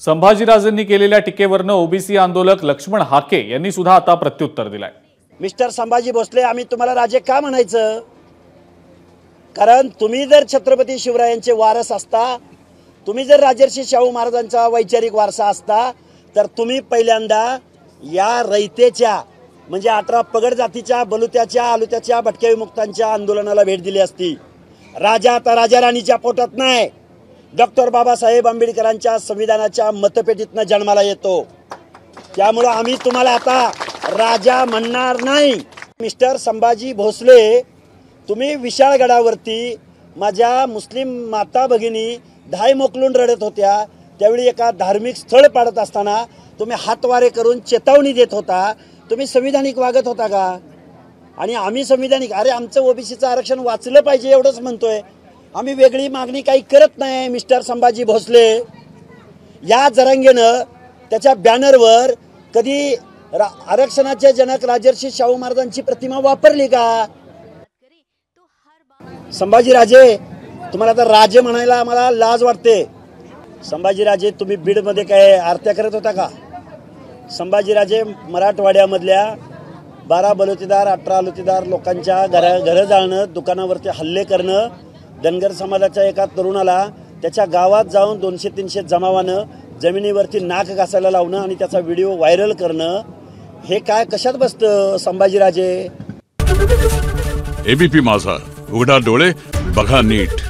संभाजीराजेंनी केलेल्या टीकेवरनं ओबीसी आंदोलक लक्ष्मण हाके यांनी सुद्धा आता प्रत्युत्तर दिलंय। मिस्टर संभाजी भोसले, आम्ही तुम्हाला राजे का म्हणायचं? कारण तुम्ही जर छत्रपती शिवरायांचे वारस असता, तुम्ही जर राजर्षी शाहू महाराजांचा वैचारिक वारसा असता, तर तुम्ही पहिल्यांदा या रयतेच्या म्हणजे 18 पगड जातीच्या बलुत्याच्या आलुत्याच्या भटक्या विमुक्तांच्या आंदोलनाला भेट दिली असती। राजा आता राजा राणीच्या पोटात नाही, डॉक्टर बाबासाहेब आंबेडकरांच्या संविधानाच्या मतपेटीतनं जन्माला येतो। त्यामुळे आम्ही तुम्हाला आता राजा म्हणणार नाही। मिस्टर संभाजी भोसले, तुम्ही विशाळगडावरती माझ्या मुस्लिम माता भगिनी धाय मोकलून रडत होत्या, त्यावेळी एका धार्मिक स्थळ पाडत असताना तुम्ही हातवारे करून चेतावणी देत होता। तुम्ही संविधानिक वागत होता का? आणि आम्ही संविधानिक, अरे आमचं ओबीसीचं आरक्षण वाचलं पाहिजे एवढंच म्हणतोय आम्ही, वेगळी मागणी काही करत नाही। मिस्टर संभाजी भोसले, या जरांगेनं त्याच्या बॅनरवर कधी आरक्षणाचे जनक राजर्षी शाहू महाराजांची प्रतिमा वापरली का? संभाजीराजे, तुम्हाला आता राजे म्हणायला आम्हाला लाज वाटते। संभाजीराजे, तुम्ही बीडमध्ये काय आरत्या करत होता का? संभाजीराजे, मराठवाड्यामधल्या 12 बलुतेदार 18 आलुतेदार लोकांच्या घरं जाळणं, दुकानावरती हल्ले करणं, धनगर समाजाच्या एका तरुणाला त्याच्या गावात जाऊन 200-300 जमावानं जमिनीवरती नाक घासायला लावणं आणि त्याचा व्हिडिओ व्हायरल करणं, हे काय कशात बसतं संभाजीराजे? एबीपी माझा, उघडा डोळे बघा नीट।